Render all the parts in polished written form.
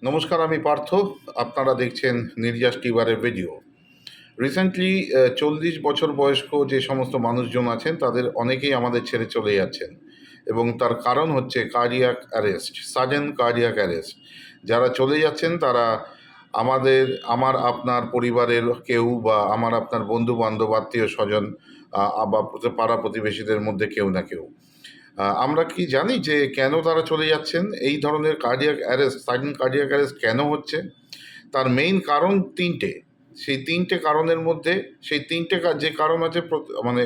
নমস্কার, আমি পার্থ। আপনারা দেখছেন নির্যাস টিবারের ভিডিও। রিসেন্টলি 40 বছর বয়স্ক যে সমস্ত মানুষজন আছেন তাদের অনেকেই আমাদের ছেড়ে চলে যাচ্ছেন, এবং তার কারণ হচ্ছে cardiac arrest, sudden cardiac arrest. যারা চলে যাচ্ছেন তারা আমার আপনার পরিবারের কেউ, বা আমার আপনার বন্ধু বান্ধব, আত্মীয় স্বজন, বা পাড়া প্রতিবেশীদের মধ্যে কেউ না কেউ। আমরা কি জানি যে কেন তারা চলে যাচ্ছেন? এই ধরনের cardiac arrest, sudden cardiac arrest কেন হচ্ছে? তার মেইন কারণ তিনটে। সেই তিনটে কারণের মধ্যে, সেই তিনটে যে কারণ আছে, মানে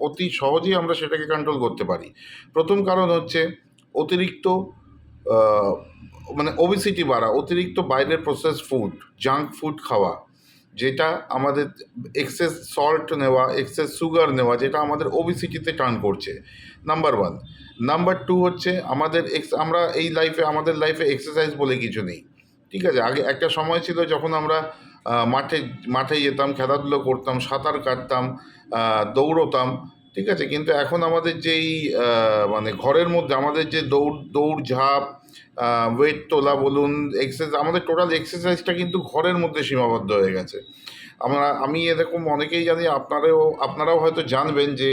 অতি সহজেই আমরা সেটাকে কন্ট্রোল করতে পারি। প্রথম কারণ হচ্ছে অতিরিক্ত আহ, মানে ওবেসিটি বাড়া, অতিরিক্ত বাইরের প্রসেস ফুড, জাঙ্ক ফুড খাওয়া, যেটা আমাদের এক্সেস সল্ট নেওয়া, এক্সেস সুগার নেওয়া, যেটা আমাদের ওবেসিটিতে টার্ন করছে। Number one. নাম্বার টু হচ্ছে আমরা এই লাইফে, আমাদের লাইফে এক্সারসাইজ বলে কিছু নেই। ঠিক আছে, আগে একটা সময় ছিল যখন আমরা মাঠে মাঠে যেতাম, খেলাধুলো করতাম, সাঁতার কাটতাম, দৌড়তাম। ঠিক আছে, কিন্তু এখন আমাদের যেই মানে ঘরের মধ্যে আমাদের যে দৌড় ঝাঁপ, ওয়েট তোলা বলুন, আমাদের টোটাল এক্সারসাইজটা কিন্তু ঘরের মধ্যে সীমাবদ্ধ হয়ে গেছে। আমি এরকম অনেকেই জানি, আপনারাও হয়তো জানবেন যে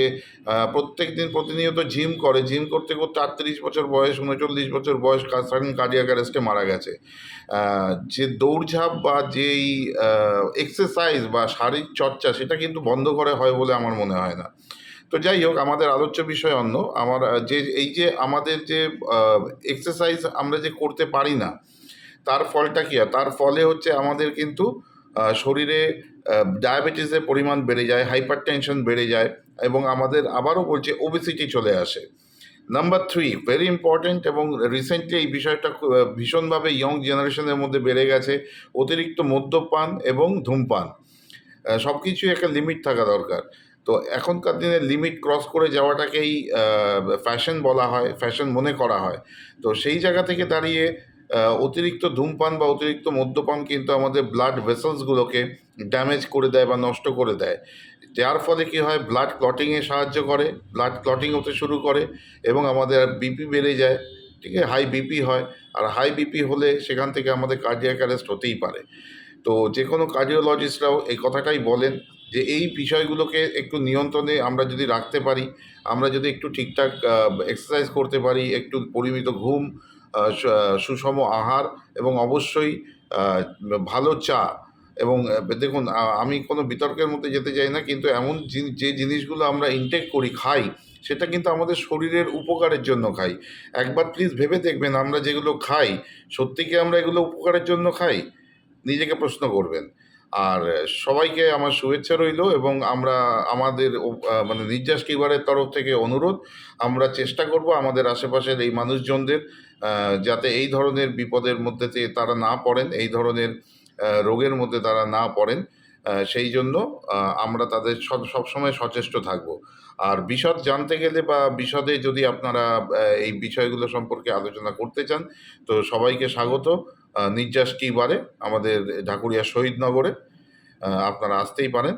প্রত্যেক দিন প্রতিনিয়ত জিম করতে করতে 38 বছর বয়স, 39 বছর বয়স সাডেন কার্ডিয়াক অ্যারেস্টে মারা গেছে। যে দৌড়ঝাঁপ বা যেই এক্সারসাইজ বা শারীরিক চর্চা, সেটা কিন্তু বন্ধ করে হয় বলে আমার মনে হয় না। তো যাই হোক, আমাদের আলোচ্য বিষয় অন্য। আমার যে আমাদের যে এক্সারসাইজ আমরা যে করতে পারি না, তার ফলটা কী হয়? তার ফলে হচ্ছে আমাদের কিন্তু শরীরে ডায়াবেটিসের পরিমাণ বেড়ে যায়, হাইপার টেনশন বেড়ে যায়, এবং আমাদের আবারও বলছে ওবেসিটি চলে আসে। নাম্বার থ্রি, ভেরি ইম্পর্ট্যান্ট, এবং রিসেন্টলি এই বিষয়টা ভীষণভাবে ইয়ং জেনারেশনের মধ্যে বেড়ে গেছে, অতিরিক্ত মদ্যপান এবং ধূমপান। সব কিছুই একটা লিমিট থাকা দরকার। তো এখনকার দিনে লিমিট ক্রস করে যাওয়াটাকেই ফ্যাশন বলা হয়, ফ্যাশন মনে করা হয়। তো সেই জায়গা থেকে দাঁড়িয়ে অতিরিক্ত ধূমপান বা অতিরিক্ত মদ্যপান কিন্তু আমাদের ব্লাড ভেসেলসগুলোকে ড্যামেজ করে দেয় বা নষ্ট করে দেয়, যার ফলে কী হয়, ব্লাড ক্লটিংয়ে সাহায্য করে, ব্লাড ক্লটিং হতে শুরু করে, এবং আমাদের বিপি বেড়ে যায়। ঠিক আছে, হাই বিপি হয়, আর হাই বিপি হলে সেখান থেকে আমাদের কার্ডিয়াক অ্যারেস্ট হতেই পারে। তো যে কোনো কার্ডিওলজিস্টরাও এই কথাটাই বলেন যে এই বিষয়গুলোকে একটু নিয়ন্ত্রণে আমরা যদি রাখতে পারি, আমরা যদি একটু ঠিকঠাক এক্সারসাইজ করতে পারি, একটু পরিমিত ঘুম, সুষম আহার, এবং অবশ্যই আহ, ভালো চা, এবং দেখুন, আমি কোনো বিতর্কের মধ্যে যেতে চাই না, কিন্তু এমন যে জিনিসগুলো আমরা ইনটেক করি, খাই, সেটা কিন্তু আমাদের শরীরের উপকারের জন্য খাই। একবার প্লিজ ভেবে দেখবেন, আমরা যেগুলো খাই, সত্যি কি আমরা এগুলো উপকারের জন্য খাই? নিজেকে প্রশ্ন করবেন। আর সবাইকে আমার শুভেচ্ছা রইল, এবং আমাদের মানে নির্যাস টিবারের তরফ থেকে অনুরোধ, আমরা চেষ্টা করব আমাদের আশেপাশের এই মানুষজনদের যাতে এই ধরনের বিপদের মধ্যে তারা না পড়েন, এই ধরনের রোগের মধ্যে তারা না পড়েন। সেই জন্য আমরা তাদের সবসময় সচেষ্ট থাকব। আর বিশদ জানতে গেলে বা বিশদে যদি আপনারা এই বিষয়গুলো সম্পর্কে আলোচনা করতে চান, তো সবাইকে স্বাগত নির্যাস টিবারে, আমাদের ঢাকুরিয়া শহীদনগরে। আপনারা আসতেই পারেন,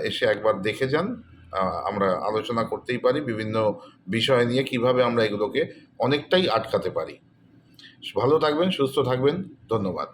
এসে একবার দেখে যান। আমরা আলোচনা করতেই পারি বিভিন্ন বিষয় নিয়ে, কিভাবে আমরা এগুলোকে অনেকটাই আটকাতে পারি। ভালো থাকবেন, সুস্থ থাকবেন। ধন্যবাদ।